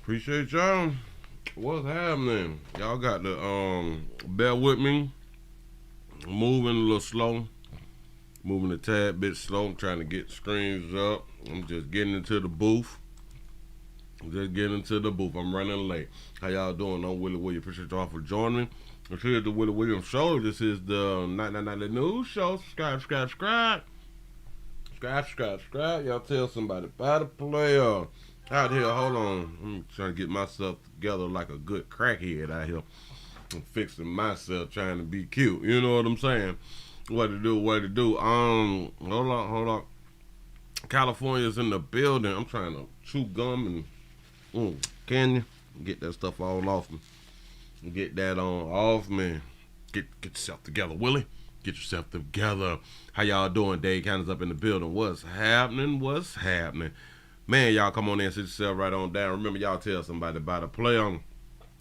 Appreciate y'all. What's happening? Y'all got to bear with me. Moving a little slow. Moving a tad bit slow. I'm trying to get screens up. I'm just getting into the booth. I'm running late. How y'all doing? I'm Willie Williams. Appreciate y'all for joining me. This is the Willie Williams Show. This is the Night News Show. Subscribe. Y'all tell somebody about the player. Out here, hold on. I'm trying to get myself together like a good crackhead out here. I'm fixing myself, trying to be cute. You know what I'm saying? What to do? Hold on. California's in the building. I'm trying to chew gum and can you get that stuff all off me? Get that on off me. Get yourself together, Willie. Get yourself together. How y'all doing? Dave County's up in the building. What's happening? Man, y'all come on in and sit yourself right on down. Remember, y'all tell somebody about a play on.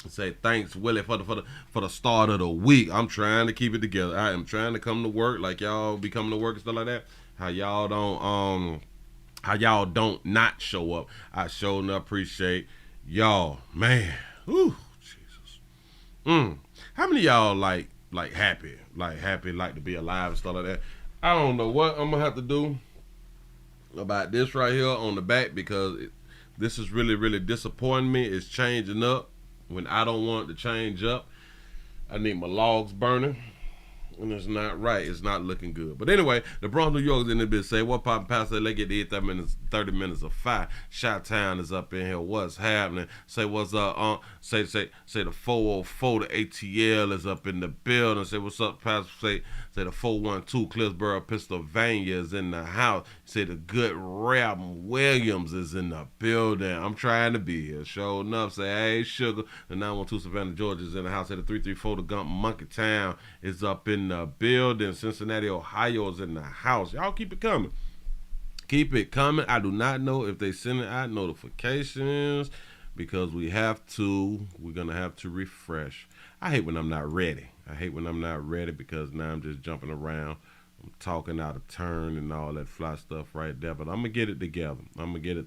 Say thanks, Willie, for the start of the week. I'm trying to keep it together. I am trying to come to work like y'all be coming to work and stuff like that. How y'all don't not show up. I sure enough appreciate y'all, man. Whew, Jesus. How many of y'all like happy, like to be alive and stuff like that? I don't know what I'm gonna have to do about this right here on the back because this is really disappointing me. It's changing up when I don't want it to change up. I need my logs burning, and it's not right. It's not looking good. But anyway, the Bronx, New York is in the bit. Say what poppin' pastor? Let's get to 30 minutes of fire. Shouttown is up in here. What's happening? Say what's up? Say the 404, the ATL is up in the building. Say what's up, pastor? Say the 412, Cliffsboro, Pennsylvania is in the house. Say the good Rap Williams is in the building. I'm trying to be here. Sure enough. Say hey sugar. The 912 Savannah, Georgia is in the house. Say the 334, the Gump Monkey Town is up in the building. Cincinnati, Ohio is in the house. Y'all keep it coming. I do not know if they sending out notifications because we're gonna have to refresh. I hate when I'm not ready. Because now I'm just jumping around. I'm talking out of turn and all that fly stuff right there. But I'm gonna get it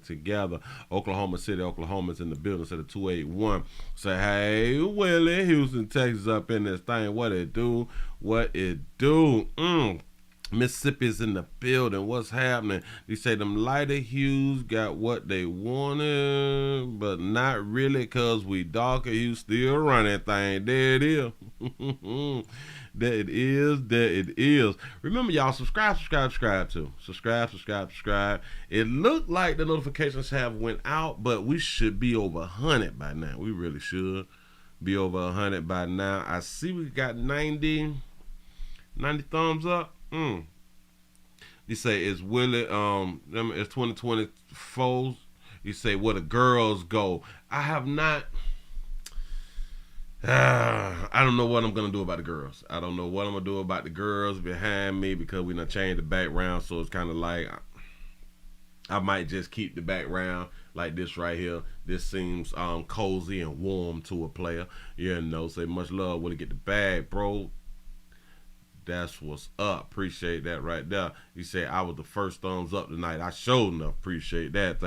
together. Oklahoma City, Oklahoma's in the building. Say the 281. Say hey Willie, Houston, Texas up in this thing. What it do? Mississippi's in the building. What's happening? They say them lighter hues got what they wanted, but not really because we darker. You still run that thing. There it is. There it is. Remember, y'all, subscribe too. Subscribe. It looked like the notifications have went out, but we should be over 100 by now. We really should be over 100 by now. I see we got 90 thumbs up. You say it's Willie, it's 2024. You say where the girls go. I have not. I don't know what I'm gonna do about the girls. I don't know what I'm gonna do about the girls behind me because we done changed the background, so it's kind of like I might just keep the background like this right here. This seems cozy and warm to a player. You know, say much love. Willie, get the bag, bro. That's what's up. Appreciate that right there. You say I was the first thumbs up tonight. I sure enough appreciate that.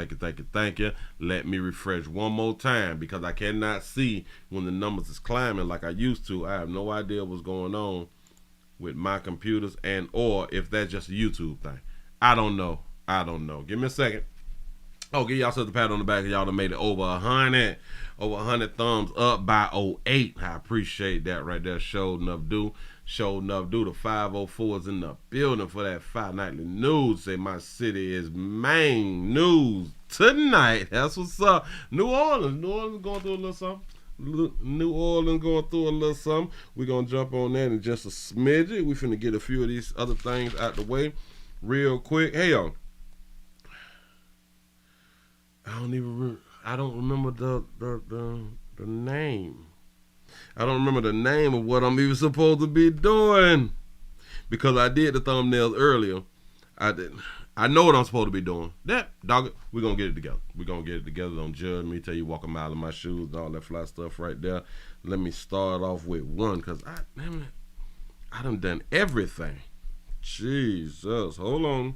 Thank you. Let me refresh one more time because I cannot see when the numbers is climbing like I used to. I have no idea what's going on with my computers and or if that's just a YouTube thing. I don't know. Give me a second. Oh, give y'all such a pat on the back. Y'all done made it over 100. Over 100 thumbs up by 08. I appreciate that right there. Sure enough, do. The 504 is in the building for that 5 nightly news. Say my city is main news tonight. That's what's up. New Orleans going through a little something. We're going to jump on that in just a smidget. We finna get a few of these other things out the way real quick. Hey, y'all. I don't remember the name. I don't remember the name of what I'm even supposed to be doing because I did the thumbnails earlier. I know what I'm supposed to be doing. That dog it. We're gonna get it together. Don't judge me. Tell you walk a mile in my shoes and all that fly stuff right there. Let me start off with one because I done everything. Jesus, hold on.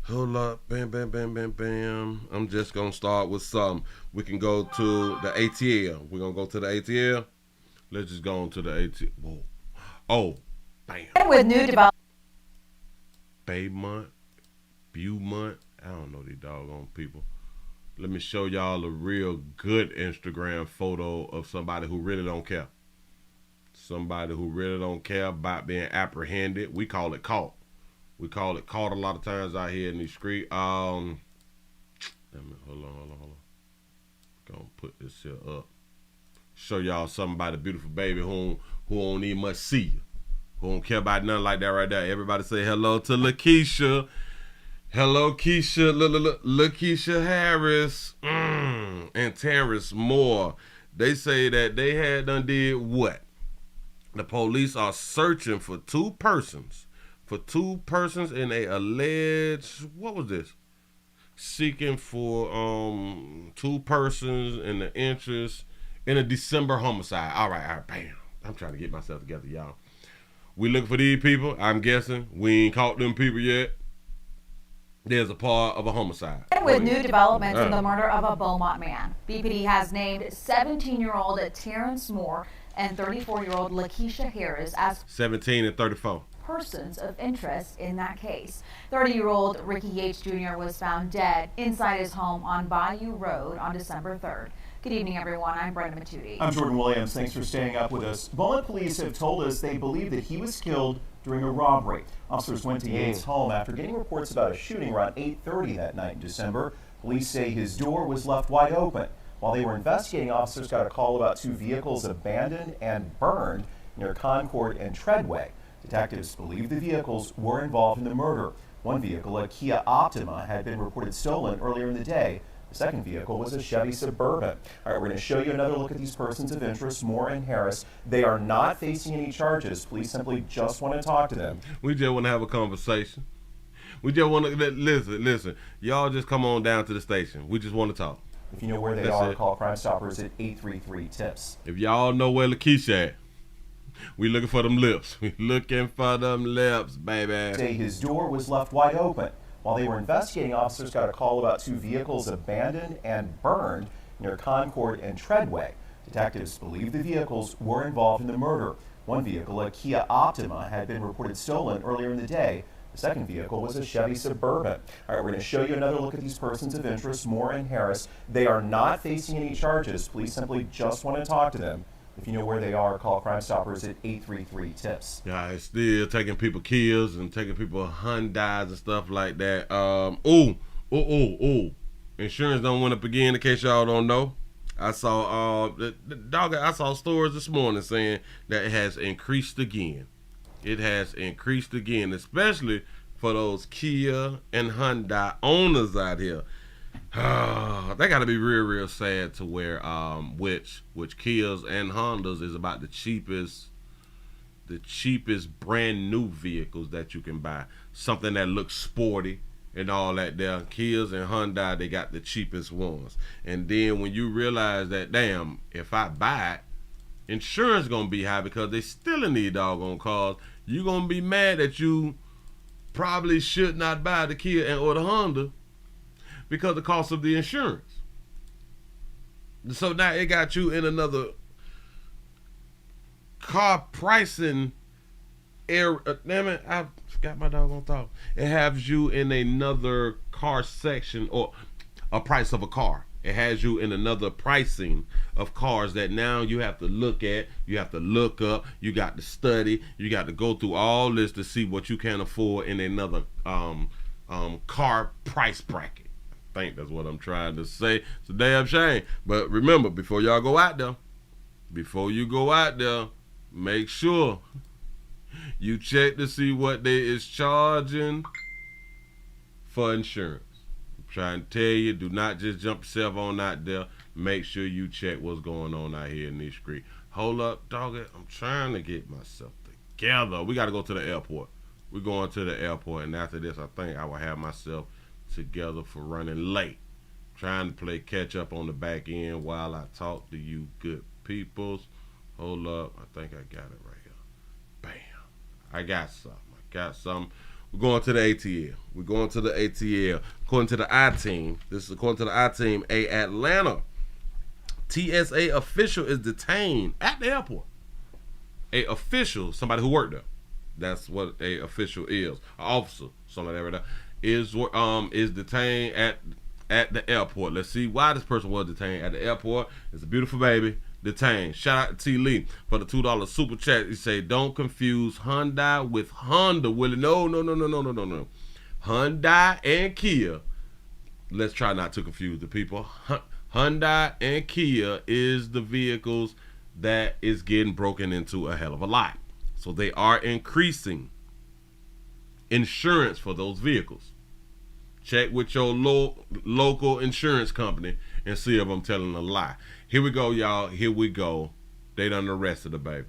Hold up, bam, bam, bam, bam, bam. I'm just gonna start with some. We can go to the ATL. We're gonna go to the ATL. Let's just go on to the ATL. Whoa. Oh, bam. With new development. Baymont, Beaumont. I don't know these doggone people. Let me show y'all a real good Instagram photo of somebody who really don't care. Somebody who really don't care about being apprehended. We call it caught. We call it caught a lot of times out here in the street. Hold on. Gonna put this here up. Show y'all something about a beautiful baby who don't need much see you. Who don't care about nothing like that right there. Everybody say hello to Lakeisha. Hello, Keisha. Lakeisha Harris. And Terrence Moore. They say that they had done did what? The police are searching for two persons. For two persons in a alleged, what was this? Seeking for two persons in the interest in a December homicide. All right, bam. I'm trying to get myself together, y'all. We looking for these people. I'm guessing we ain't caught them people yet. There's a part of a homicide. With new developments in the murder of a Beaumont man, BPD has named 17-year-old Terrence Moore and 34-year-old Lakeisha Harris as 17 and 34 persons of interest in that case. 30-year-old Ricky Yates Jr. was found dead inside his home on Bayou Road on December 3rd. Good evening, everyone. I'm Brenda Matudi. I'm Jordan Williams. Thanks for staying up with us. Beaumont police have told us they believe that he was killed during a robbery. Officers went to Yates' home after getting reports about a shooting around 8:30 that night in December. Police say his door was left wide open. While they were investigating, officers got a call about two vehicles abandoned and burned near Concord and Treadway. Detectives believe the vehicles were involved in the murder. One vehicle, a Kia Optima, had been reported stolen earlier in the day. The second vehicle was a Chevy Suburban. All right, we're going to show you another look at these persons of interest, Moore and Harris. They are not facing any charges. Police simply just want to talk to them. We just want to have a conversation. We just want to listen. Y'all just come on down to the station. We just want to talk. If you know where they are, call Crime Stoppers at 833-TIPS. If y'all know where Lakeisha at, we looking for them lips. We looking for them lips, baby. Say his door was left wide open. While they were investigating, officers got a call about two vehicles abandoned and burned near Concord and Treadway. Detectives believe the vehicles were involved in the murder. One vehicle, a Kia Optima, had been reported stolen earlier in the day. The second vehicle was a Chevy Suburban. All right, we're going to show you another look at these persons of interest, Moore and Harris. They are not facing any charges. Police simply just want to talk to them. If you know where they are, call Crime Stoppers at 833-TIPS. Yeah, it's still taking people Kias and taking people Hyundais and stuff like that. Insurance don't went up again, in case y'all don't know. I saw I saw stories this morning saying that it has increased again. It has increased again, especially for those Kia and Hyundai owners out here. That got to be real sad to where which Kias and Hondas is about the cheapest brand new vehicles that you can buy. Something that looks sporty and all that there. Kias and Hyundai, they got the cheapest ones. And then when you realize that, damn, if I buy it, insurance gonna be high because they still in these doggone cars. You gonna be mad that you probably should not buy the Kia or the Honda because of the cost of the insurance. So now it got you in another car pricing area. Damn it, I got my doggone thought. It has you in another car section or a price of a car. It has you in another pricing of cars that now you have to look at, you have to look up, you got to study, you got to go through all this to see what you can afford in another car price bracket. I think that's what I'm trying to say. It's a damn shame. But remember, before y'all go out there, make sure you check to see what they is charging for insurance. I'm trying to tell you, do not just jump yourself on out there. Make sure you check what's going on out here in this street. Hold up, dog it. I'm trying to get myself together. We got to go to the airport. We're going to the airport, and after this, I think I will have myself together for running late. Trying to play catch up on the back end while I talk to you good peoples. Hold up. I think I got it right here. Bam. I got something. We're going to the ATL. We're going to the ATL. According to the I-Team, this is according to the I-Team, a Atlanta TSA official is detained at the airport. A official, somebody who worked there. That's what a official is. An officer, something like that. Is detained at the airport. Let's see why this person was detained at the airport. It's a beautiful baby. Detained. Shout out to T. Lee for the $2 super chat. He say, don't confuse Hyundai with Honda, Willie. No. Hyundai and Kia. Let's try not to confuse the people. Hyundai and Kia is the vehicles that is getting broken into a hell of a lot. So they are increasing insurance for those vehicles. Check with your local insurance company and see if I'm telling a lie. Here we go, y'all. Here we go. They done arrested the baby.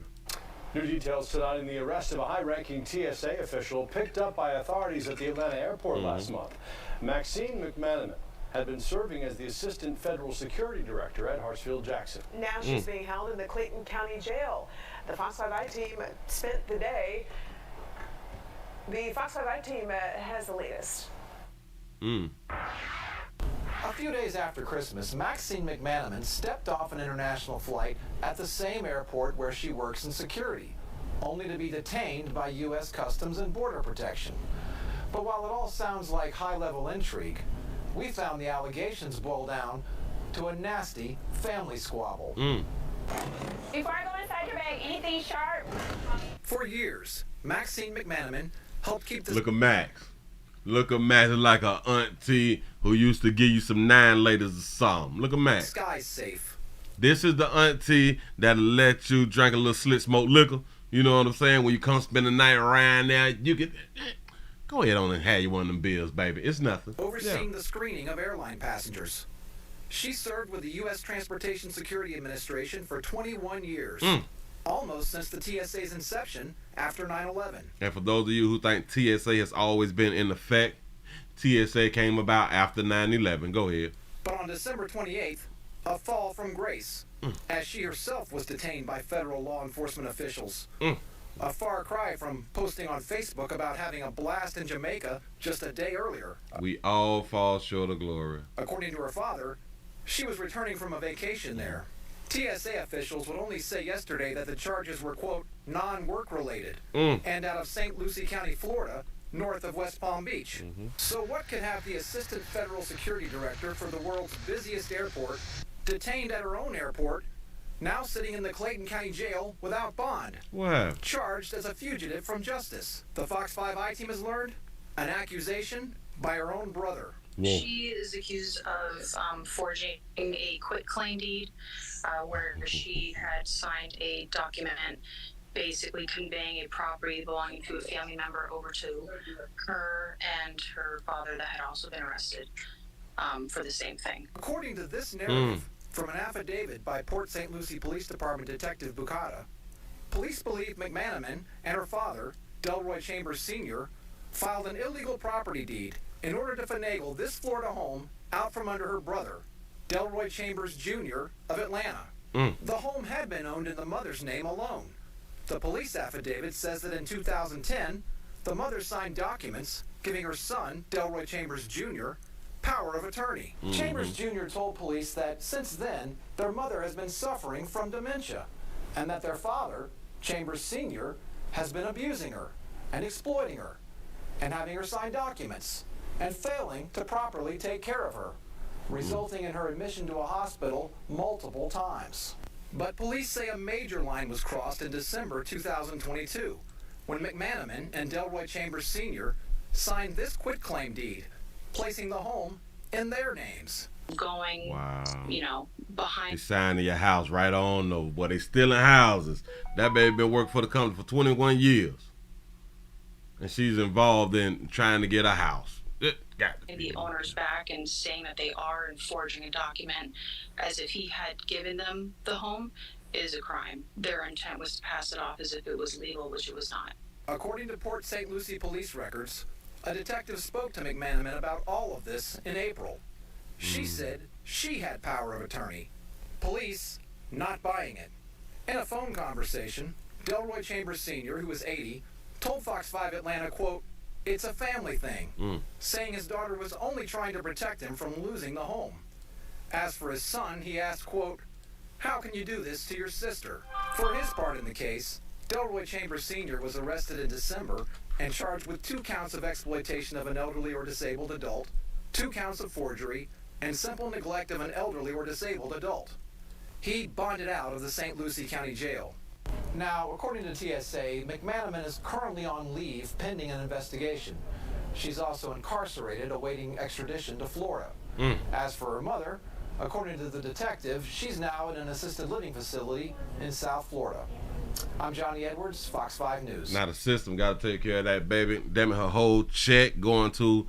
New details tonight in the arrest of a high-ranking TSA official picked up by authorities at the Atlanta airport last month. Maxine McManaman had been serving as the Assistant Federal Security Director at Hartsfield-Jackson. Now she's being held in the Clayton County Jail. The Fox 5 I-Team spent the day. The Fox 5 I-Team has the latest. A few days after Christmas, Maxine McManaman stepped off an international flight at the same airport where she works in security, only to be detained by U.S. Customs and Border Protection. But while it all sounds like high-level intrigue, we found the allegations boil down to a nasty family squabble. Before I go inside your bag, anything sharp? For years, Maxine McManaman helped keep this... Look at Max. Look at Max like a auntie who used to give you some 9 laters of something. Look at Max. Sky's safe. This is the auntie that'll let you drink a little slit smoke liquor. You know what I'm saying? When you come spend the night around there, you can go ahead on and have you one of them bills, baby. It's nothing. Overseeing the screening of airline passengers. She served with the U.S. Transportation Security Administration for 21 years. Almost since the TSA's inception after 9/11. And for those of you who think TSA has always been in effect, TSA came about after 9/11. Go ahead. But on December 28th, a fall from grace, as she herself was detained by federal law enforcement officials. A far cry from posting on Facebook about having a blast in Jamaica just a day earlier. We all fall short of glory. According to her father, she was returning from a vacation there. TSA officials would only say yesterday that the charges were, quote, non-work related and out of St. Lucie County, Florida, north of West Palm Beach. So what could have the Assistant Federal Security Director for the world's busiest airport detained at her own airport, now sitting in the Clayton County Jail without bond, What? charged as a fugitive from justice? The Fox 5 I-Team has learned an accusation by her own brother. Whoa. She is accused of forging a quitclaim deed where she had signed a document basically conveying a property belonging to a family member over to her and her father that had also been arrested for the same thing. According to this narrative from an affidavit by Port St. Lucie Police Department Detective Bucata, police believe McManaman and her father, Delroy Chambers Sr., filed an illegal property deed in order to finagle this Florida home out from under her brother, Delroy Chambers Jr. of Atlanta. The home had been owned in the mother's name alone. The police affidavit says that in 2010, the mother signed documents giving her son, Delroy Chambers Jr., power of attorney. Chambers Jr. told police that since then, their mother has been suffering from dementia, and that their father, Chambers Sr., has been abusing her and exploiting her, and having her sign documents, and failing to properly take care of her, resulting in her admission to a hospital multiple times. But police say a major line was crossed in December 2022, when McManaman and Delroy Chambers Sr. signed this quitclaim deed, placing the home in their names. Going, you know, They behind. signed to your house right on though. Boy, they stealing houses. That baby been working for the company for 21 years. And she's involved in trying to get a house. It got to be. The owners back and saying that they are and forging a document as if he had given them the home is a crime. Their intent was to pass it off as if it was legal, which it was not. According to Port St. Lucie police records, a detective spoke to McManaman about all of this in April. She said she had power of attorney. Police not buying it. In a phone conversation, Delroy Chambers Sr., who was 80, told Fox 5 Atlanta, quote, it's a family thing, saying his daughter was only trying to protect him from losing the home. As for his son, he asked, quote, "How can you do this to your sister?" For his part in the case, Delroy Chambers Sr. was arrested in December and charged with 2 counts of exploitation of an elderly or disabled adult, 2 counts of forgery, and simple neglect of an elderly or disabled adult. He bonded out of the St. Lucie County Jail. Now, according to TSA, McManaman is currently on leave pending an investigation. She's also incarcerated awaiting extradition to Florida. As for her mother, according to the detective, she's now in an assisted living facility in South Florida. I'm Johnny Edwards, Fox 5 News. Now the system got to take care of that, baby. Damn it, her whole check going to...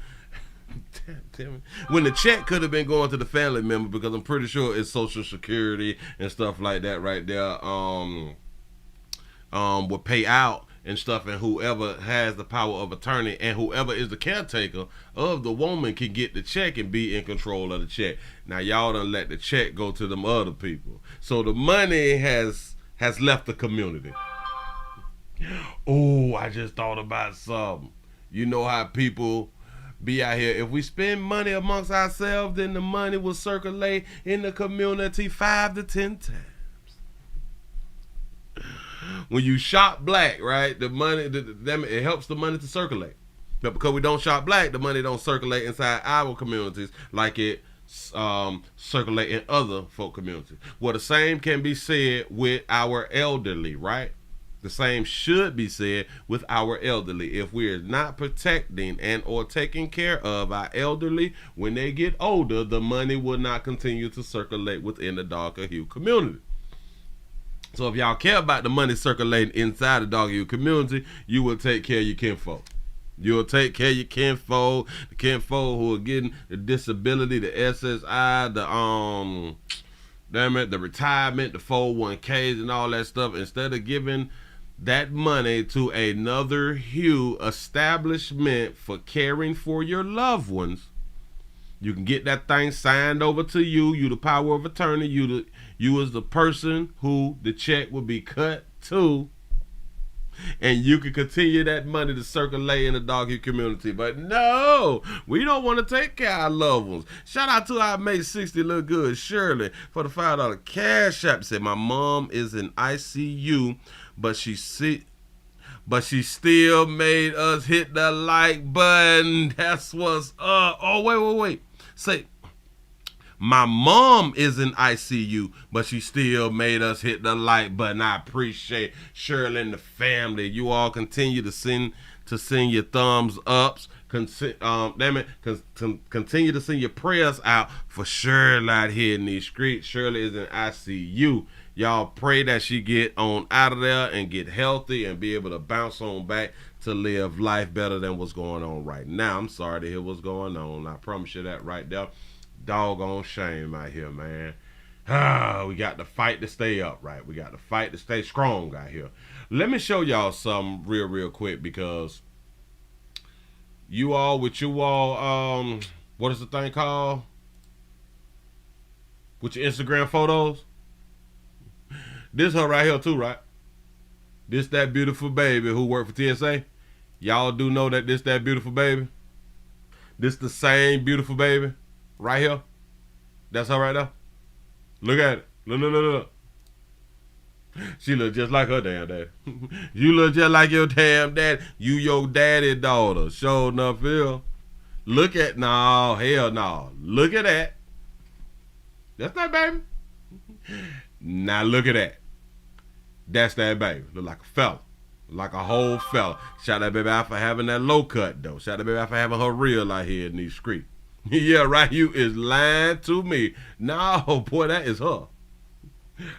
Damn it. When the check could have been going to the family member, because I'm pretty sure it's Social Security and stuff like that right there, would pay out and stuff, and whoever has the power of attorney and whoever is the caretaker of the woman can get the check and be in control of the check. Now y'all done let the check go to them other people, so the money has left the community. Oh, I just thought about something. You know how people be out here, if we spend money amongst ourselves, then the money will circulate in the community 5 to 10 times. When you shop black, right, the money, it helps the money to circulate. But because we don't shop black, the money don't circulate inside our communities like it circulate in other folk communities. Well, the same can be said with our elderly, right? The same should be said with our elderly. If we are not protecting and or taking care of our elderly when they get older, the money will not continue to circulate within the darker hue community. So if y'all care about the money circulating inside the darker hue community, you will take care of your kinfolk. You'll take care of your kinfolk, the kinfolk who are getting the disability, the SSI, the retirement, the 401ks and all that stuff. Instead of giving that money to another hue establishment for caring for your loved ones, you can get that thing signed over to you. You the power of attorney. You as the person who the check will be cut to, and you can continue that money to circulate in the dog hue community. But no, we don't want to take care of our loved ones. Shout out to our mate 60 Look Good Shirley for the $5 cash app. Said my mom is in ICU, but she still made us hit the like button. That's what's up. Oh, wait. Say, my mom is in ICU, but she still made us hit the like button. I appreciate Shirley and the family. You all continue to send your thumbs ups. Continue to send your prayers out for Shirley out here in these streets. Shirley is in ICU. Y'all pray that she get on out of there and get healthy and be able to bounce on back to live life better than what's going on right now. I'm sorry to hear what's going on. I promise you that right there. Doggone shame out here, man. We got to fight to stay upright. We got to fight to stay strong out here. Let me show y'all something real quick, because you all, what is the thing called? With your Instagram photos? This her right here too, right? This that beautiful baby who worked for TSA. Y'all do know that this that beautiful baby? This the same beautiful baby right here. That's her right there. Look at it. Look. She look just like her damn daddy. You look just like your damn daddy. You your daddy daughter. Sure enough, Phil. Look at, no, hell no. Look at that. That's that baby. Now look at that. That's that baby. Look like a fella. Like a whole fella. Shout that baby out for having that low cut though. Shout that baby out for having her real out here in these streets. Yeah, right. You is lying to me. No, boy, that is her.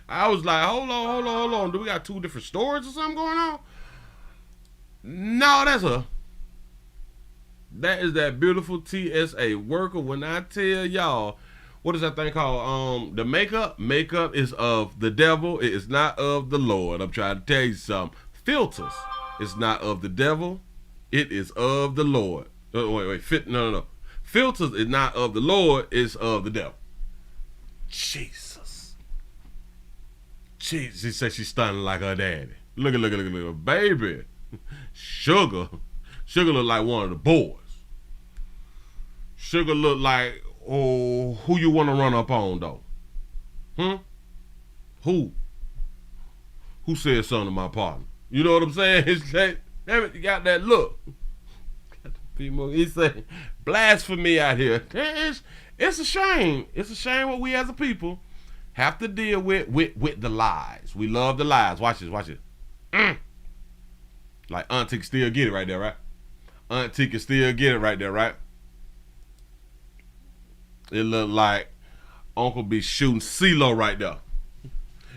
I was like, hold on. Do we got 2 different stories or something going on? No, that's her. That is that beautiful TSA worker. When I tell y'all, what is that thing called? The makeup? Makeup is of the devil. It is not of the Lord. I'm trying to tell you something. Filters is not of the devil. It is of the Lord. Wait. No. Filters is not of the Lord. It's of the devil. Jesus. She said she's stunning like her daddy. Look, baby. Sugar. Sugar look like one of the boys. Sugar look like, oh, who you want to run up on, though? Who? Who said something to my partner? You know what I'm saying? It's like, damn it, you got that look. He said, blasphemy out here. It's a shame. It's a shame what we as a people have to deal with the lies. We love the lies. Watch this, watch this. Like Auntie can still get it right there, right? Auntie can still get it right there, right? It look like Uncle be shooting CeeLo right there.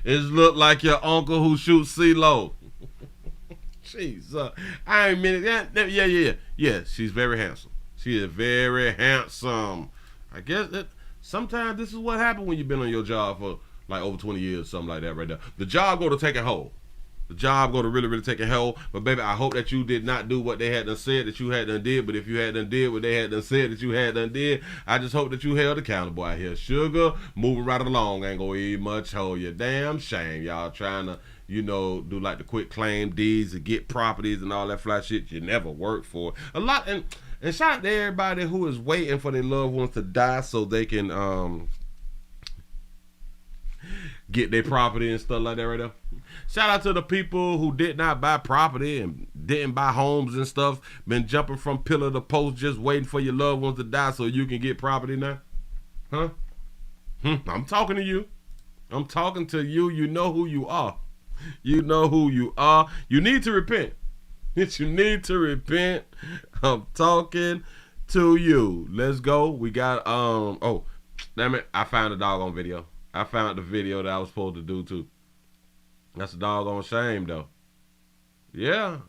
It look like your uncle who shoots CeeLo. Jeez, I ain't mean it. Yeah, she's very handsome. She is very handsome. I guess that sometimes this is what happens when you've been on your job for like over 20 years, something like that right there. The job go to take a hold. The job go to really, really take a hold. But baby, I hope that you did not do what they had done said that you had done did. But if you had done did what they had done said that you had done did, I just hope that you held accountable out here. Sugar, moving right along, ain't gonna eat much. Hold your damn shame. Y'all trying to, you know, do like the quick claim deeds to get properties and all that fly shit you never worked for. A lot, and shout out to everybody who is waiting for their loved ones to die so they can get their property and stuff like that right there. Shout out to the people who did not buy property and didn't buy homes and stuff. Been jumping from pillar to post just waiting for your loved ones to die so you can get property now. Huh? I'm talking to you. I'm talking to you. You know who you are. You know who you are. You need to repent. You need to repent. I'm talking to you. Let's go. We got, oh, damn it. I found a doggone video. I found the video that I was supposed to do too. That's a doggone shame though. Yeah.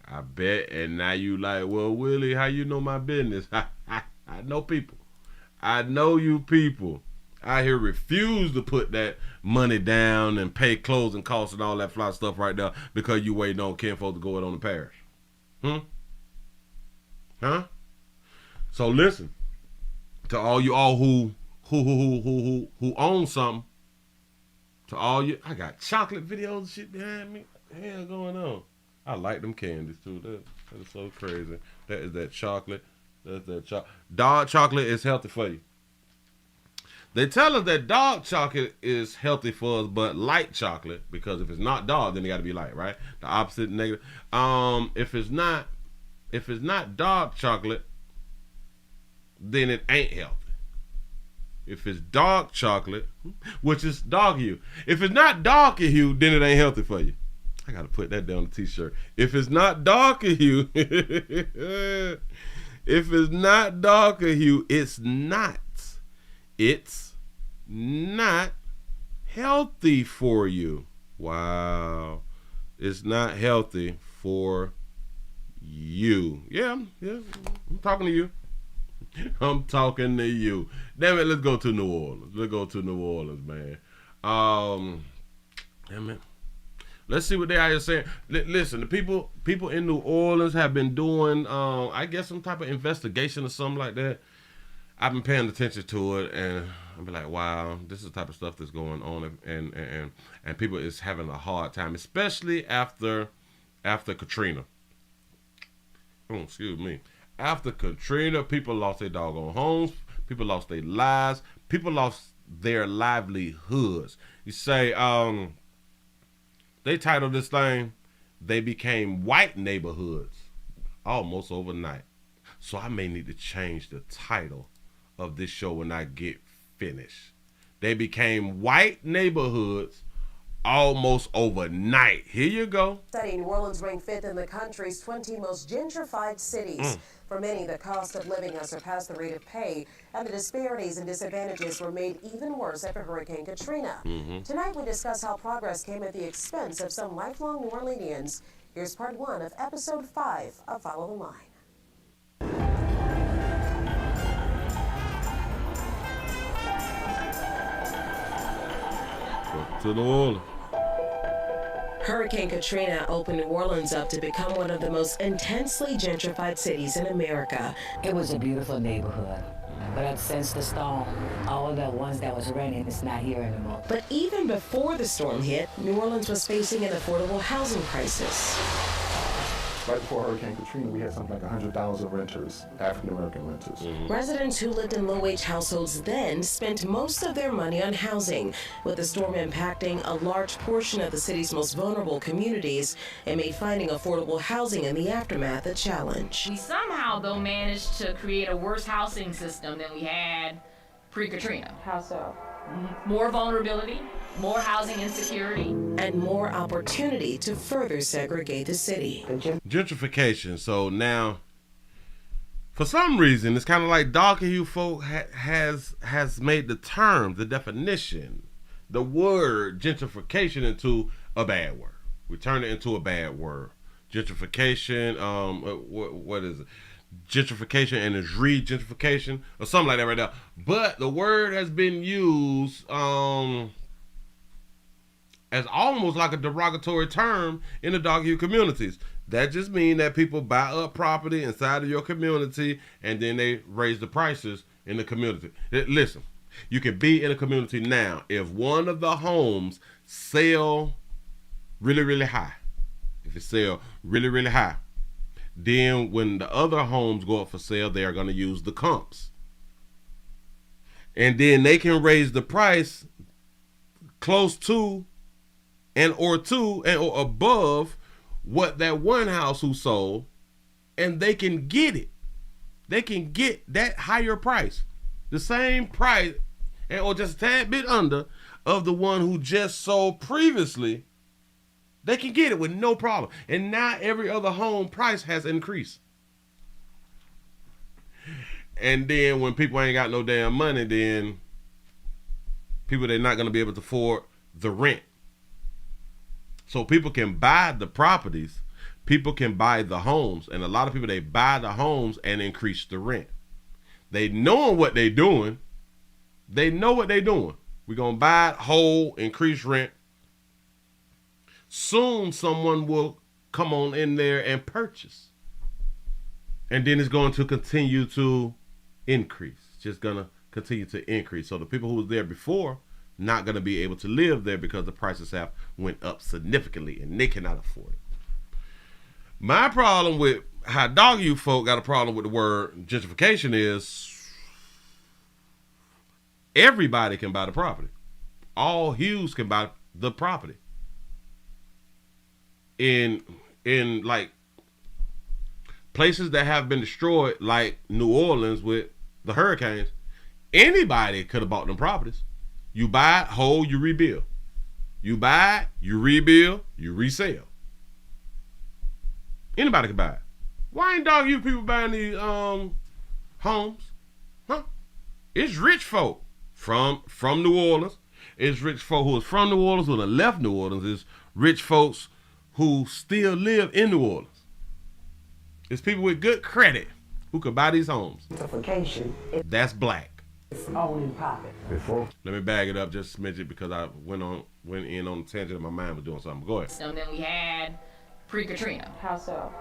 I bet. And now you like, well, Willie, how you know my business? I know people. I know you people out here refuse to put that money down and pay closing costs and all that fly stuff right there because you waiting on kinfolk to go it on the parish. Huh? So listen, to all you all who own something, to all you, I got chocolate videos and shit behind me. What the hell going on? I like them candies too. That is so crazy. That is that chocolate. That's that chocolate. Dark chocolate is healthy for you. They tell us that dark chocolate is healthy for us, but light chocolate, because if it's not dark, then it got to be light, right? The opposite, negative. If it's not dark chocolate, then it ain't healthy. If it's dark chocolate, which is dark hue. If it's not darker hue, then it ain't healthy for you. I gotta put that down on the t-shirt. If it's not darker hue, if it's not darker hue, it's not healthy for you. Wow. It's not healthy for you. Yeah, I'm talking to you. I'm talking to you. Damn it, let's go to New Orleans. Let's go to New Orleans, man. Damn it. Let's see what they are saying. Listen, the people in New Orleans have been doing, I guess, some type of investigation or something like that. I've been paying attention to it, and I'll be like, wow, this is the type of stuff that's going on, and people is having a hard time, especially after Katrina. Oh, excuse me. After Katrina, people lost their doggone homes. People lost their lives. People lost their livelihoods. You say, they titled this thing, They Became White Neighborhoods almost overnight. So I may need to change the title of this show when I get finished. They became white neighborhoods almost overnight. Here you go. Study, New Orleans ranked 5th in the country's 20 most gentrified cities. For many, the cost of living has surpassed the rate of pay, and the disparities and disadvantages were made even worse after Hurricane Katrina. Tonight, we discuss how progress came at the expense of some lifelong New Orleanians. Here's part 1 of episode 5 of Follow the Line. To New Orleans. Hurricane Katrina opened New Orleans up to become one of the most intensely gentrified cities in America. It was a beautiful neighborhood, but since the storm, all of the ones that was renting is not here anymore. But even before the storm hit, New Orleans was facing an affordable housing crisis. Right before Hurricane Katrina, we had something like 100,000 renters, African-American renters. Residents who lived in low-wage households then spent most of their money on housing, with the storm impacting a large portion of the city's most vulnerable communities and made finding affordable housing in the aftermath a challenge. We somehow, though, managed to create a worse housing system than we had pre-Katrina. How so? More vulnerability, more housing insecurity, and more opportunity to further segregate the city. Gentrification. So now, for some reason, it's kind of like darker hue folk has made the term, the definition, the word gentrification into a bad word. We turned it into a bad word. Gentrification. What is it? Gentrification, and it's re-gentrification or something like that right now. But the word has been used as almost like a derogatory term in the dark hue communities. That just means that people buy up property inside of your community and then they raise the prices in the community. Listen, you can be in a community now if one of the homes sell really, really high. If it sell really, really high, then when the other homes go up for sale, they are going to use the comps. And then they can raise the price close to or above what that one house who sold, and they can get it. They can get that higher price, the same price, or just a tad bit under of the one who just sold previously. They can get it with no problem. And now every other home price has increased. And then when people ain't got no damn money, then people, they're not going to be able to afford the rent. So people can buy the properties. People can buy the homes. And a lot of people, they buy the homes and increase the rent. They know what they're doing. They know what they're doing. We're going to buy it whole, increase rent. Soon someone will come on in there and purchase. And then it's going to continue to increase. It's just going to continue to increase. So the people who was there before, not going to be able to live there because the prices have went up significantly and they cannot afford it. My problem with how dog you folk got a problem with the word gentrification is everybody can buy the property. All hues can buy the property. In like places that have been destroyed, like New Orleans with the hurricanes, anybody could have bought them properties. You buy it whole, you rebuild. You buy it, you rebuild, you resell. Anybody can buy it. Why ain't dog you people buying these homes? Huh? It's rich folk from New Orleans. It's rich folk who is from New Orleans who have left New Orleans. It's rich folks who still live in New Orleans. It's people with good credit who could buy these homes. That's black. It's only profit. Before. Let me bag it up just a smidget because I went in on a tangent and my mind was doing something. Go ahead. Than we had pre-Katrina. How so?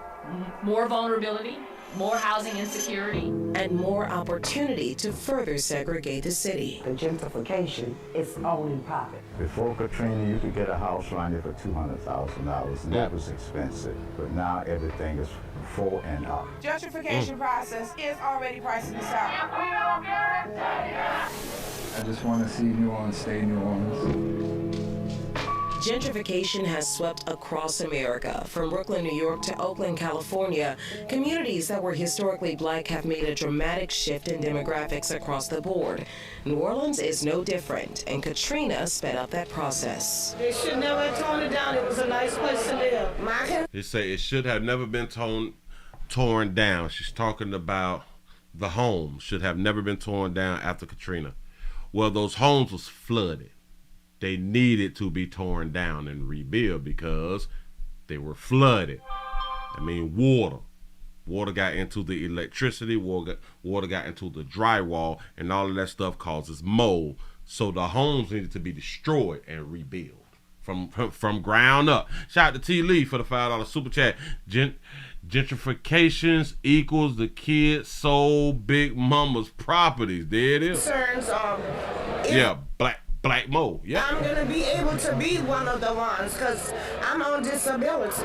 More vulnerability, more housing insecurity, and more opportunity to further segregate the city. The gentrification is only profit. Before Katrina, you could get a house around here for $200,000, and that was expensive. But now everything is full and up. Gentrification process is already pricing us out. I just want to see New Orleans stay New Orleans. Gentrification has swept across America. From Brooklyn, New York to Oakland, California, communities that were historically black have made a dramatic shift in demographics across the board. New Orleans is no different, and Katrina sped up that process. They should never have torn it down. It was a nice place to live. They say it should have never been torn down. She's talking about the homes should have never been torn down after Katrina. Well, those homes was flooded. They needed to be torn down and rebuilt because they were flooded. I mean, water got into the electricity, water got into the drywall, and all of that stuff causes mold. So the homes needed to be destroyed and rebuilt from ground up. Shout out to T. Lee for the $5 super chat. Gentrifications equals the kids sold Big Mama's properties. There it is. Concerns, Yeah, Black Mo. Yeah. I'm going to be able to be one of the ones because I'm on disability.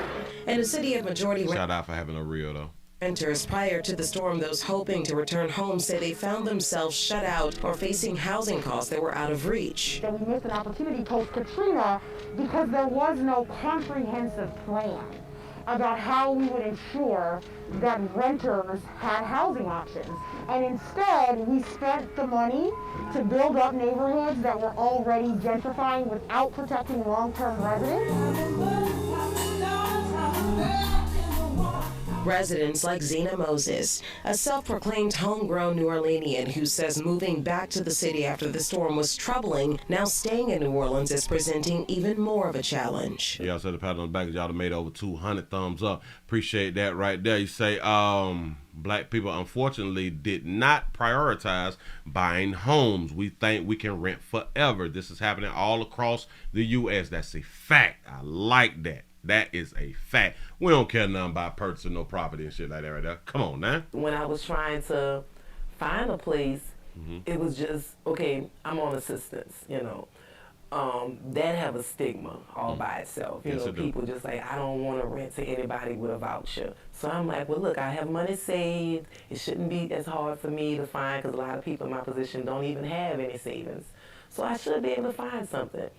And a city of majority Shout out for having a real, though. renters prior to the storm, those hoping to return home say they found themselves shut out or facing housing costs that were out of reach. That we missed an opportunity post-Katrina because there was no comprehensive plan about how we would ensure that renters had housing options. And instead, we spent the money to build up neighborhoods that were already gentrifying without protecting long-term residents. Residents like Zena Moses, a self-proclaimed homegrown New Orleanian who says moving back to the city after the storm was troubling, now staying in New Orleans is presenting even more of a challenge. Yeah, I said the pat on the back, y'all have made over 200 thumbs up. Appreciate that right there. You say, black people unfortunately did not prioritize buying homes. We think we can rent forever. This is happening all across the U.S. That's a fact. I like that. That is a fact. We don't care nothing about purchasing no property and shit like that right there. Come on now. When I was trying to find a place, it was just, okay, I'm on assistance, you know. That have a stigma all by itself. You know, people just like, I don't want to rent to anybody with a voucher. So I'm like, well, look, I have money saved. It shouldn't be as hard for me to find because a lot of people in my position don't even have any savings. So I should be able to find something.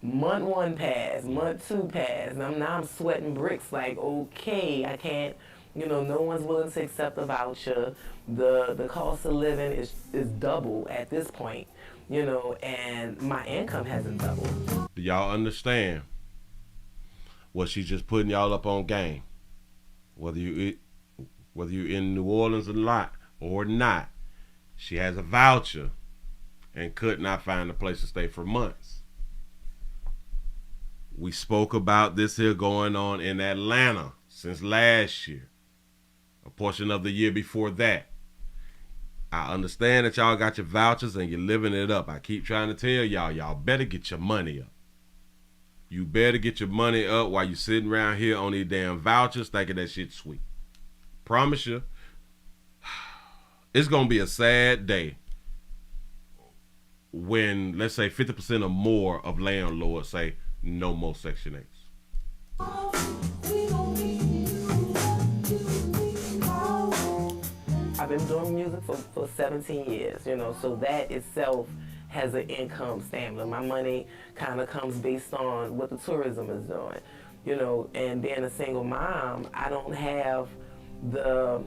Month 1 passed, month 2 passed, and now I'm sweating bricks like, okay, I can't, you know, no one's willing to accept a voucher. The cost of living is double at this point, you know, and my income hasn't doubled. Do y'all understand what she's just putting y'all up on game? Whether you in New Orleans a lot or not, she has a voucher and could not find a place to stay for months. We spoke about this here going on in Atlanta since last year, a portion of the year before that. I understand that y'all got your vouchers and you're living it up. I keep trying to tell y'all better get your money up. You better get your money up while you sitting around here on these damn vouchers thinking that shit's sweet. Promise you, it's going to be a sad day when, let's say, 50% or more of landlords say, no more Section 8s. I've been doing music for 17 years, you know, so that itself has an income stamina. My money kind of comes based on what the tourism is doing, you know, and being a single mom, I don't have the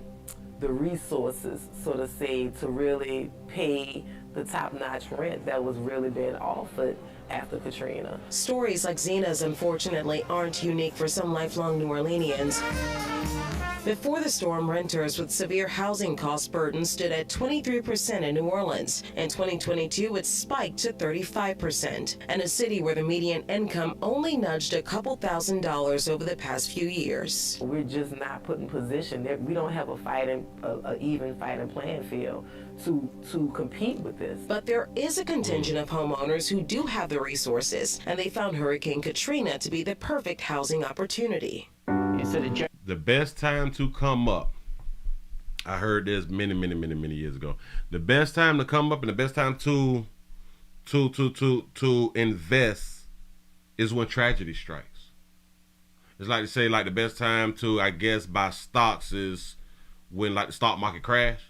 resources, so to say, to really pay the top-notch rent that was really being offered after Katrina. Stories like Zena's, unfortunately, aren't unique for some lifelong New Orleanians. Before the storm, renters with severe housing cost burden stood at 23% in New Orleans. In 2022, it spiked to 35%, and a city where the median income only nudged a couple $1,000s over the past few years. We're just not put in position. We don't have a even fighting playing field to compete with this. But there is a contingent of homeowners who do have the resources, and they found Hurricane Katrina to be the perfect housing opportunity. The best time to come up, I heard this many years ago. The best time to come up and the best time to invest is when tragedy strikes. It's like to say, like, the best time to, I guess, buy stocks is when, like, the stock market crash.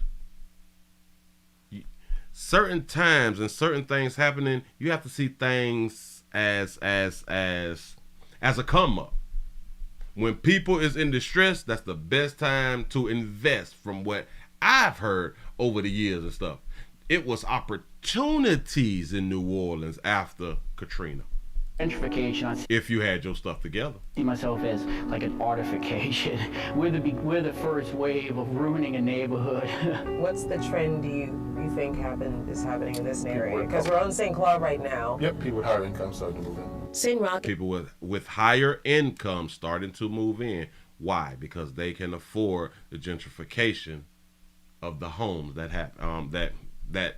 Certain times and certain things happening, you have to see things as a come up. When people is in distress, that's the best time to invest, from what I've heard over the years and stuff. It was opportunities in New Orleans after Katrina. Gentrification. If you had your stuff together. I see myself as like an artification. We're the first wave of ruining a neighborhood. What's the trend do you think is happening in this area? Because we're on St. Claude right now. Yep, people with higher income starting to move in. St. Rock. People with higher income starting to move in. Why? Because they can afford the gentrification of the homes that happened, that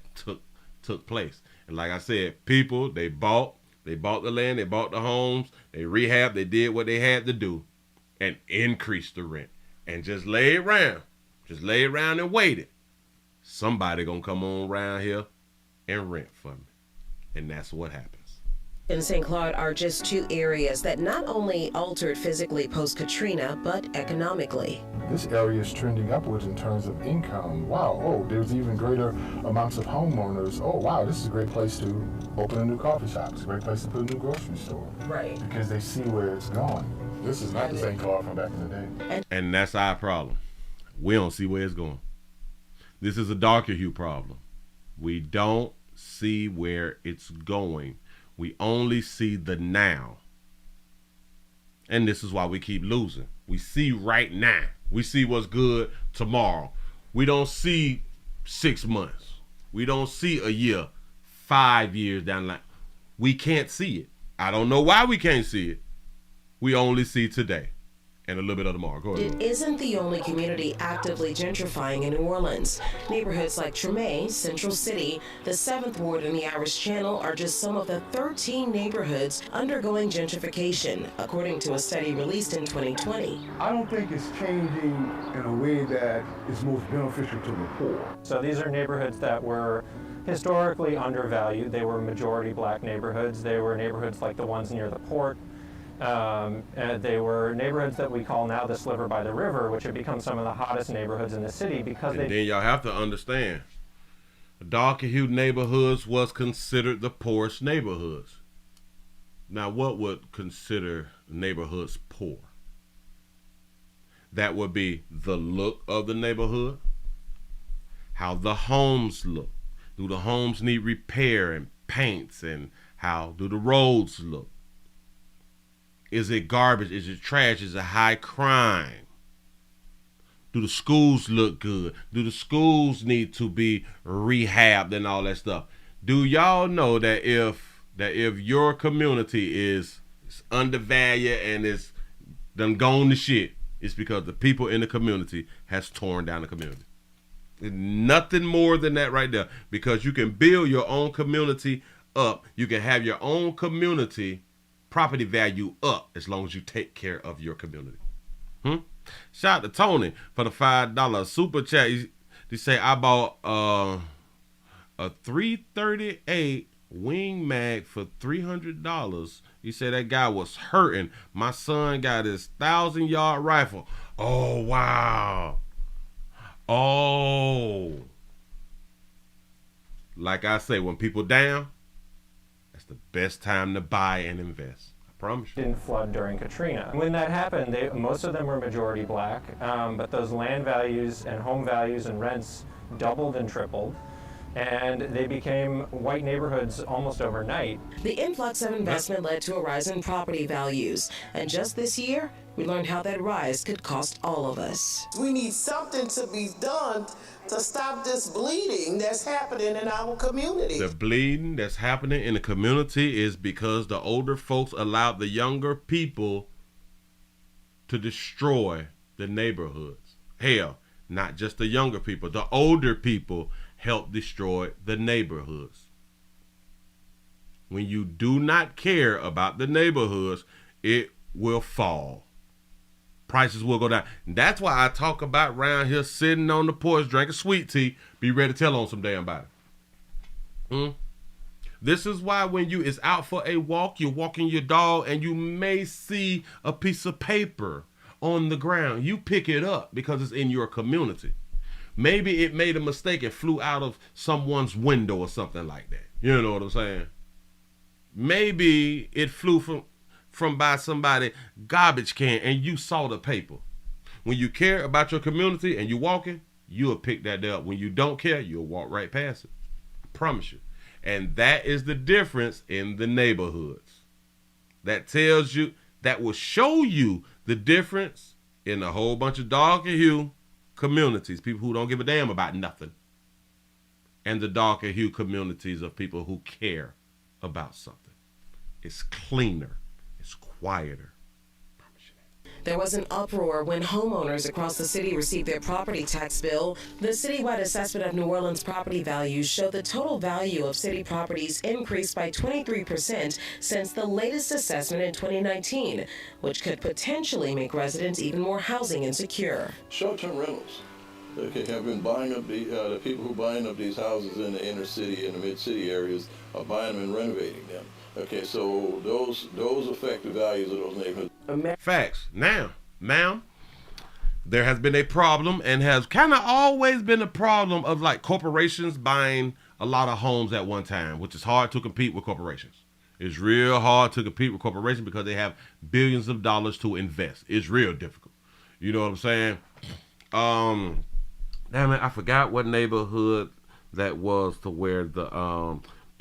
took place. And like I said, people, they bought the land, they bought the homes, they rehabbed, they did what they had to do, and increased the rent, and just lay around and waited. Somebody gonna come on around here and rent for me. And that's what happens. In St. Cloud are just two areas that not only altered physically post-Katrina, but economically. This area is trending upwards in terms of income. Wow, oh, there's even greater amounts of homeowners. Oh, wow, this is a great place to open a new coffee shop. It's a great place to put a new grocery store. Right. Because they see where it's going. This is not the St. Cloud from back in the day. And that's our problem. We don't see where it's going. This is a darker hue problem. We don't see where it's going. We only see the now. And this is why we keep losing. We see right now. We see what's good tomorrow. We don't see 6 months. We don't see a year, 5 years down the line. We can't see it. I don't know why we can't see it. We only see today and a little bit of tomorrow. Go ahead. It isn't the only community actively gentrifying in New Orleans. Neighborhoods like Treme, Central City, the 7th Ward and the Irish Channel are just some of the 13 neighborhoods undergoing gentrification, according to a study released in 2020. I don't think it's changing in a way that is most beneficial to the poor. So these are neighborhoods that were historically undervalued. They were majority black neighborhoods. They were neighborhoods like the ones near the port. They were neighborhoods that we call now the Sliver by the River, which have become some of the hottest neighborhoods in the city because and then y'all have to understand, darker hued neighborhoods was considered the poorest neighborhoods. Now, what would consider neighborhoods poor? That would be the look of the neighborhood, how the homes look. Do the homes need repair and paints, and how do the roads look? Is it garbage? Is it trash? Is it high crime? Do the schools look good? Do the schools need to be rehabbed and all that stuff? Do y'all know that if your community is undervalued and is done gone to shit, it's because the people in the community has torn down the community. Nothing more than that right there. Because you can build your own community up. You can have your own community property value up as long as you take care of your community. Shout out to Tony for the $5 super chat. He say, I bought a 338 wing mag for $300. He said that guy was hurting. My son got his 1,000-yard rifle. Oh, wow. Oh. Like I say, when people down, that's the best time to buy and invest. I promise you. Didn't flood during Katrina. When that happened, most of them were majority black, but those land values and home values and rents doubled and tripled, and they became white neighborhoods almost overnight. The influx of investment led to a rise in property values, and just this year, we learned how that rise could cost all of us. We need something to be done to stop this bleeding that's happening in our community. The bleeding that's happening in the community is because the older folks allowed the younger people to destroy the neighborhoods. Hell, not just the younger people, the older people helped destroy the neighborhoods. When you do not care about the neighborhoods, it will fall. Prices will go down. And that's why I talk about around here sitting on the porch drinking sweet tea, be ready to tell on some damn body. This is why when you is out for a walk, you're walking your dog and you may see a piece of paper on the ground. You pick it up because it's in your community. Maybe it made a mistake and flew out of someone's window or something like that. You know what I'm saying? Maybe it flew from by somebody's garbage can and you saw the paper. When you care about your community and you're walking, you'll pick that up. When you don't care, you'll walk right past it. I promise you. And that is the difference in the neighborhoods. That tells you, that will show you the difference in a whole bunch of darker hue communities, people who don't give a damn about nothing, and the darker hue communities of people who care about something. It's cleaner. It's quieter. There was an uproar when homeowners across the city received their property tax bill. The citywide assessment of New Orleans property values showed the total value of city properties increased by 23% since the latest assessment in 2019, which could potentially make residents even more housing insecure. Short-term rentals okay, have been buying up the people who buying up these houses in the inner city and the mid-city areas are buying them and renovating them. Okay, so those affect the values of those neighborhoods. Facts. Now, there has been a problem and has kind of always been a problem of like corporations buying a lot of homes at one time, which is hard to compete with corporations. It's real hard to compete with corporations because they have billions of dollars to invest. It's real difficult. You know what I'm saying? Damn it, I forgot what neighborhood that was to where the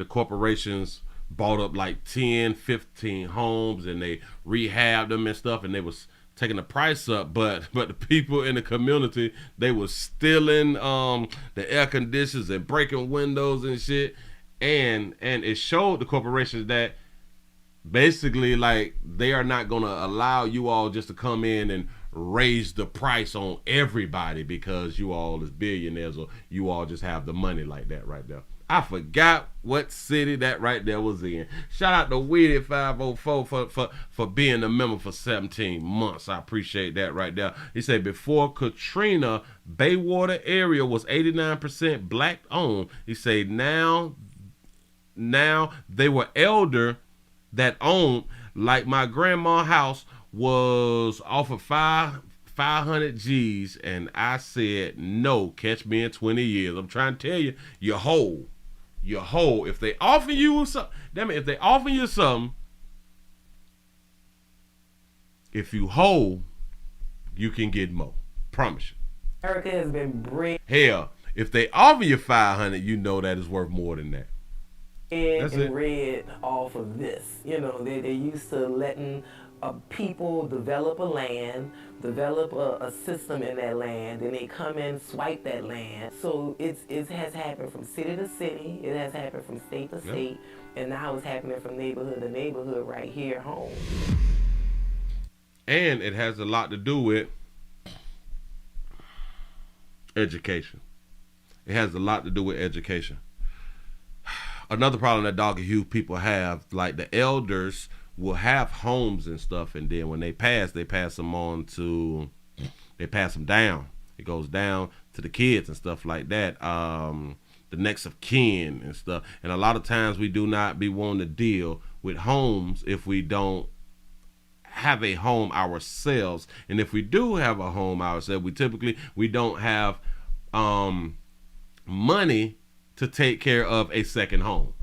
corporations bought up like 10, 15 homes and they rehabbed them and stuff, and they was taking the price up, but the people in the community, they was stealing the air conditioners and breaking windows and shit, and it showed the corporations that basically like they are not gonna allow you all just to come in and raise the price on everybody because you all is billionaires or you all just have the money like that right there. I forgot what city that right there was in. Shout out to Willie 504 for being a member for 17 months. I appreciate that right there. He said before Katrina, Baywater area was 89% black owned. He said now they were elder that owned, like my grandma's house was off of 500 G's, and I said no, catch me in 20 years. I'm trying to tell you, you're whole. If they offer you something, if they offer you something, if you whole, you can get more. Promise you. America has been bred. Hell, if they offer you 500, you know that is worth more than that. And read off of this. You know, they're used to letting people develop a land, develop a system in that land, and they come in, swipe that land. So it has happened from city to city, it has happened from state to state, and now it's happening from neighborhood to neighborhood right here at home. And it has a lot to do with education. It has a lot to do with education. Another problem that Doggy Hughes people have, like the elders will have homes and stuff, and then when they pass them on to, they pass them down. It goes down to the kids and stuff like that, the next of kin and stuff. And a lot of times we do not be wanting to deal with homes if we don't have a home ourselves. And if we do have a home ourselves, we don't have money to take care of a second home.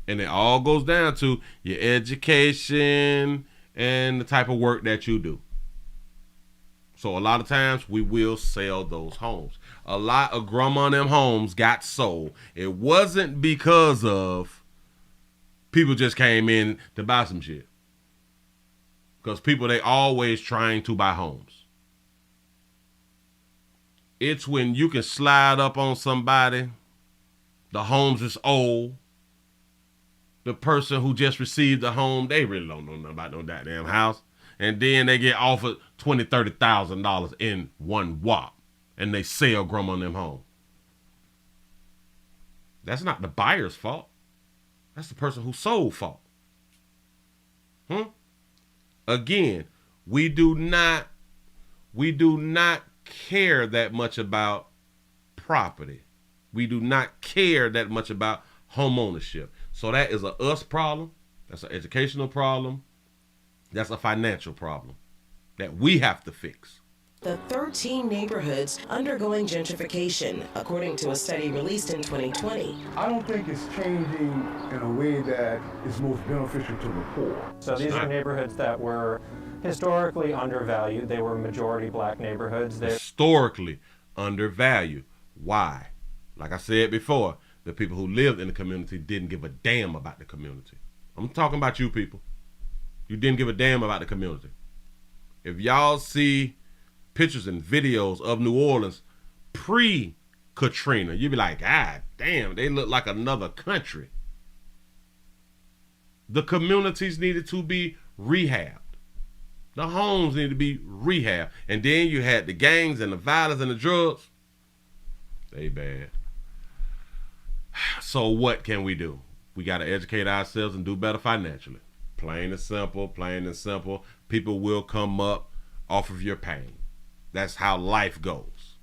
And it all goes down to your education and the type of work that you do. So a lot of times we will sell those homes. A lot of grandma and them homes got sold. It wasn't because of people just came in to buy some shit. Because people, they always trying to buy homes. It's when you can slide up on somebody, the homes is old. The person who just received the home, they really don't know nothing about no goddamn house. And then they get offered $20,000, $30,000 in one whop. And they sell grandma and them home. That's not the buyer's fault. That's the person who sold fault. Again, we do not care that much about property. We do not care that much about home ownership. So that is a us problem. That's an educational problem. That's a financial problem that we have to fix. The 13 neighborhoods undergoing gentrification, according to a study released in 2020. I don't think it's changing in a way that is most beneficial to the poor. So these are neighborhoods that were historically undervalued. They were majority black neighborhoods. Historically undervalued. Why? Like I said before, the people who lived in the community didn't give a damn about the community. I'm talking about you people. You didn't give a damn about the community. If y'all see pictures and videos of New Orleans pre-Katrina, you'd be like, God damn, they look like another country. The communities needed to be rehabbed. The homes needed to be rehabbed. And then you had the gangs and the violence and the drugs. They bad. So what can we do? We got to educate ourselves and do better financially. Plain and simple, plain and simple. People will come up off of your pain. That's how life goes.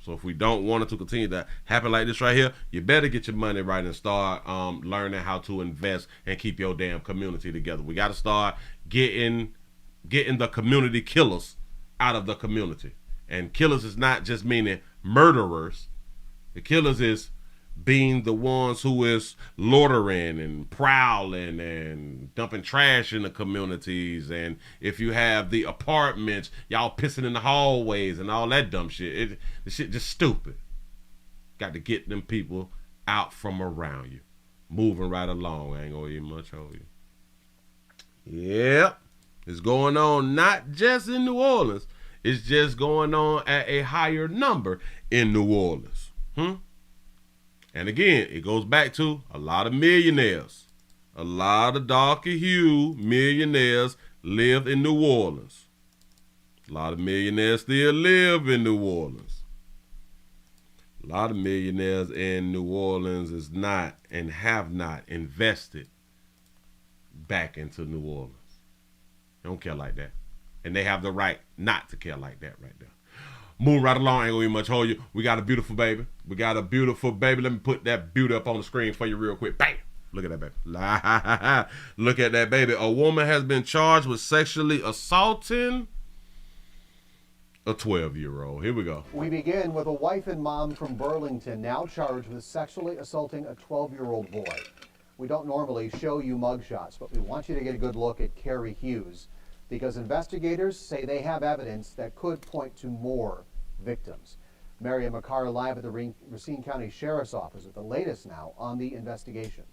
So if we don't want it to continue to happen like this right here, you better get your money right and start learning how to invest and keep your damn community together. We got to start getting the community killers out of the community. And killers is not just meaning murderers. The killers is being the ones who is loitering and prowling and dumping trash in the communities. And if you have the apartments, y'all pissing in the hallways and all that dumb shit. The shit just stupid. Got to get them people out from around you. Moving right along. I ain't gonna eat much of you. Yep. It's going on not just in New Orleans. It's just going on at a higher number in New Orleans. And again, it goes back to a lot of millionaires. A lot of darker hue millionaires live in New Orleans. A lot of millionaires still live in New Orleans. A lot of millionaires in New Orleans is not and have not invested back into New Orleans. They don't care like that. And they have the right not to care like that right there. Moving right along, ain't gonna be much hold you. We got a beautiful baby. We got a beautiful baby. Let me put that beauty up on the screen for you real quick. Bam! Look at that baby. Look at that baby. A woman has been charged with sexually assaulting a 12-year-old. Here we go. We begin with a wife and mom from Burlington now charged with sexually assaulting a 12-year-old boy. We don't normally show you mugshots, but we want you to get a good look at Carrie Hughes because investigators say they have evidence that could point to more victims. Mariam McCarr live at the Racine County Sheriff's Office with the latest now on the investigation.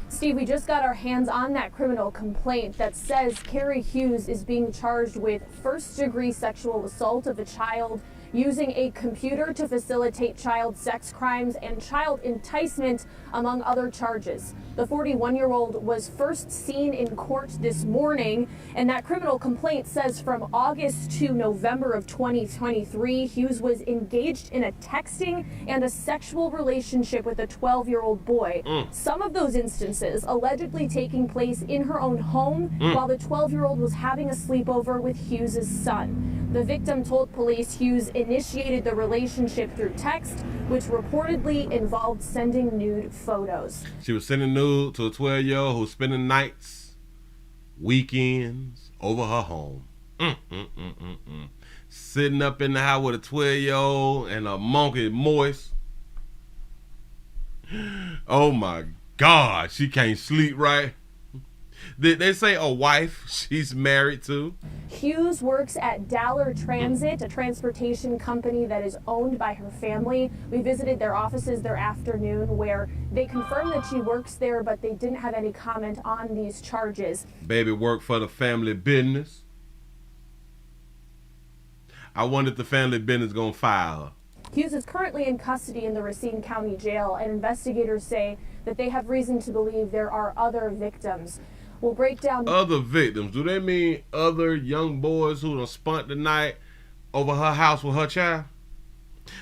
Steve, we just got our hands on that criminal complaint that says Carrie Hughes is being charged with first-degree sexual assault of a child, using a computer to facilitate child sex crimes, and child enticement, among other charges. The 41-year-old was first seen in court this morning, and that criminal complaint says from August to November of 2023, Hughes was engaged in a texting and a sexual relationship with a 12-year-old boy. Some of those instances allegedly taking place in her own home while the 12-year-old was having a sleepover with Hughes' son. The victim told police Hughes initiated the relationship through text, which reportedly involved sending nude photos. She was sending nude to a 12-year-old who's spending nights, weekends over her home. Sitting up in the house with a 12-year-old and a monkey moist. Oh my God, she can't sleep right. Did they say a wife she's married to? Hughes works at Daller Transit, a transportation company that is owned by her family. We visited their offices their afternoon where they confirmed that she works there, but they didn't have any comment on these charges. Baby work for the family business. I wonder if the family business gonna fire her. Hughes is currently in custody in the Racine County Jail, and investigators say that they have reason to believe there are other victims. We'll break down other victims. Do they mean other young boys who done spent the night over her house with her child?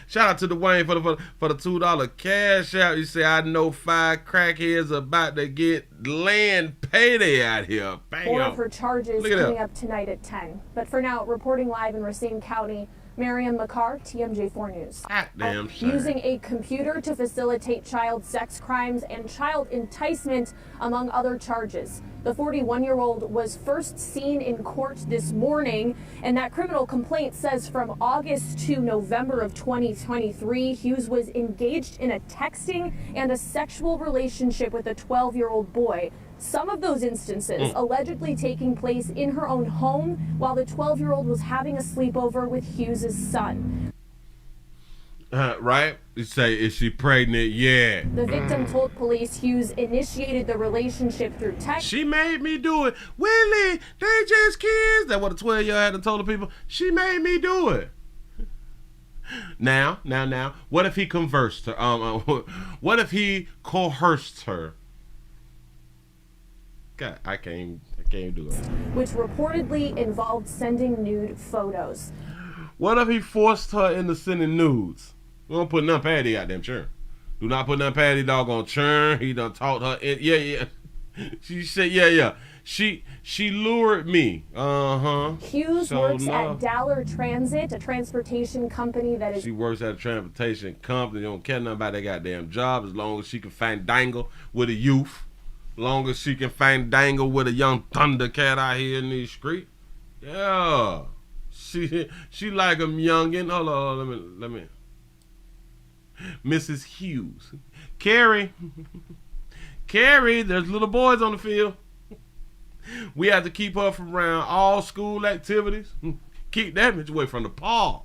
Shout out to Dwayne for the $2 cash out. You say, I know 5 crackheads about to get land payday out here. Bam. 4 of her charges coming up tonight at 10. But for now, reporting live in Racine County, Mariam McCarr, TMJ4 News. Damn shame. Using a computer to facilitate child sex crimes and child enticement, among other charges. The 41-year-old was first seen in court this morning, and that criminal complaint says from August to November of 2023, Hughes was engaged in a texting and a sexual relationship with a 12-year-old boy. Some of those instances allegedly taking place in her own home while the 12-year-old was having a sleepover with Hughes' son. Right? You say, is she pregnant? Yeah. The victim told police Hughes initiated the relationship through text. She made me do it. Willie, they just kids. That's what the 12-year-old had to tell the people. She made me do it. Now, what if he conversed her? What if he coerced her? God, I can't do it. Which reportedly involved sending nude photos. What if he forced her into sending nudes? We don't put none Patty out them churn. Do not put none Patty doggone churn. He done taught her. Yeah. She said, yeah. She lured me. Hughes So works no. at Dollar Transit, a transportation company that is. She works at a transportation company. Don't care nothing about that goddamn job as long as she can find dangle with a youth. As long as she can find dangle with a young thundercat out here in these streets. Yeah. She like them youngin'. Hold on, let me. Mrs. Hughes. Carrie, there's little boys on the field. We have to keep her from around all school activities. Keep that bitch away from the park.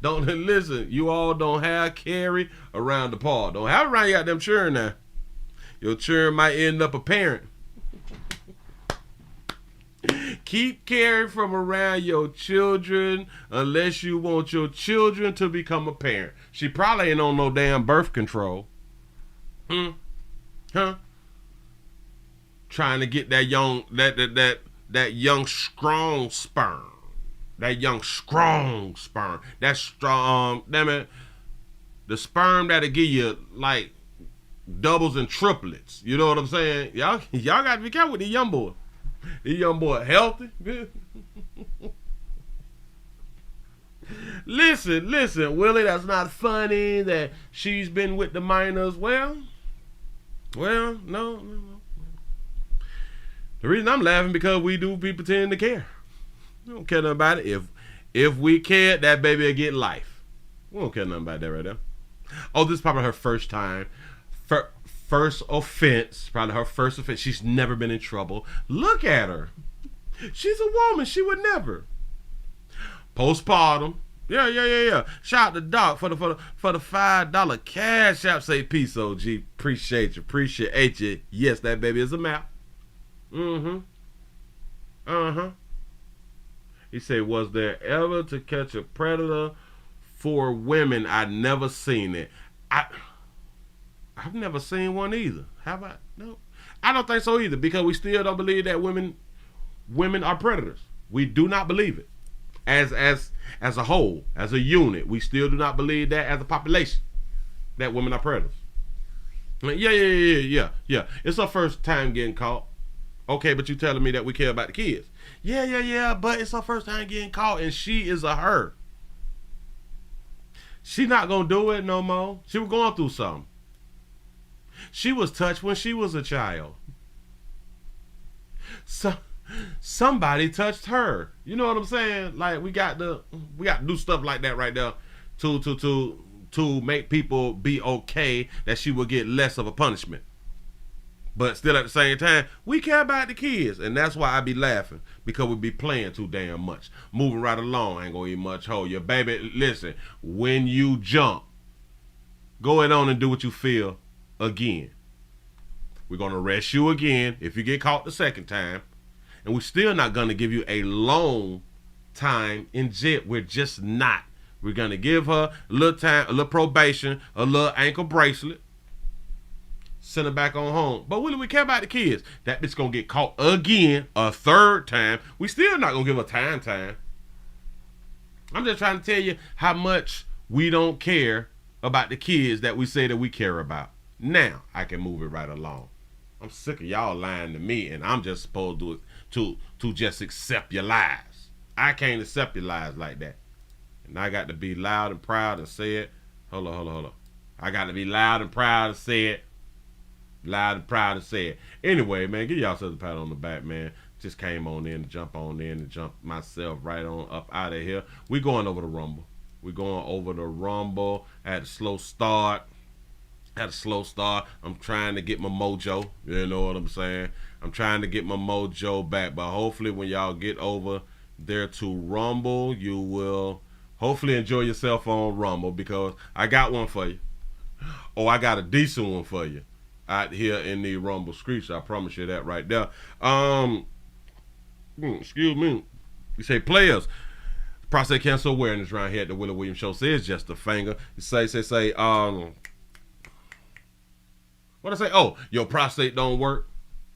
Don't listen. You all don't have Carrie around the park. Don't have her around your goddamn children now. Your children might end up a parent. Keep Carrie from around your children unless you want your children to become a parent. She probably ain't on no damn birth control. Huh? Trying to get that young strong sperm. That young strong sperm. That strong, damn it. The sperm that'll give you like doubles and triplets. You know what I'm saying? Y'all gotta be careful with these young boys. These young boys healthy. Listen, Willie, that's not funny that she's been with the minors. Well, no. The reason I'm laughing because we do be pretending to care. We don't care nothing about it. If we cared, that baby will get life. We don't care nothing about that right there. Oh, this is probably her first time. First offense. Probably her first offense. She's never been in trouble. Look at her. She's a woman. She would never. Postpartum. Yeah. Shout out to Doc for the $5 cash app. Say peace, OG. Appreciate you. Yes, that baby is a map. He said, was there ever to catch a predator for women? I'd never seen it. I've never seen one either. Have I? No. I don't think so either, because we still don't believe that women are predators. We do not believe it. As a whole, as a unit, we still do not believe that as a population, that women are predators. Yeah. It's her first time getting caught. Okay, but you telling me that we care about the kids. Yeah, but it's her first time getting caught, and she is a her. She not gonna do it no more. She was going through something. She was touched when she was a child. So somebody touched her. You know what I'm saying? Like we got to do stuff like that right there to make people be okay that she will get less of a punishment. But still at the same time, we care about the kids. And that's why I be laughing. Because we be playing too damn much. Moving right along, ain't gonna eat much hole. Your baby, listen, when you jump, go ahead on and do what you feel again. We're gonna arrest you again if you get caught the second time. And we're still not gonna give you a long time in jail. We're just not. We're gonna give her a little time, a little probation, a little ankle bracelet. Send her back on home. But Willie, we care about the kids. That bitch gonna get caught again a third time. We still not gonna give her time. I'm just trying to tell you how much we don't care about the kids that we say that we care about. Now I can move it right along. I'm sick of y'all lying to me, and I'm just supposed to just accept your lies. I can't accept your lies like that. And I got to be loud and proud and say it. Hold on. I got to be loud and proud and say it. Loud and proud and say it. Anyway, man, give y'all a pat on the back, man. Just came on in to jump on in and jump myself right on up out of here. We going over the Rumble. I had a slow start. I'm trying to get my mojo. You know what I'm saying? I'm trying to get my mojo back. But hopefully when y'all get over there to Rumble, you will hopefully enjoy yourself on Rumble, because I got one for you. Oh, I got a decent one for you out here in the Rumble streets. I promise you that right there. Excuse me. You say players. Prostate cancer awareness around here at the Willie Williams Show says just a finger. You say, what I say? Oh, your prostate don't work.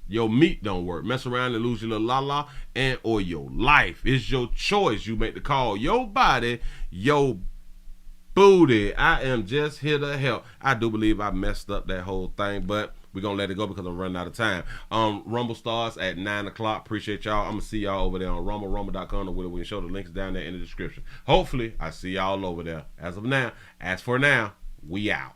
Your meat don't work. Mess around and lose your little la-la and or your life. It's your choice. You make the call. Your body, your booty. I am just here to help. I do believe I messed up that whole thing, but we're going to let it go because I'm running out of time. Rumble starts at 9 o'clock. Appreciate y'all. I'm going to see y'all over there on rumble.com, or we can show the links down there in the description. Hopefully, I see y'all over there. As of now, we out.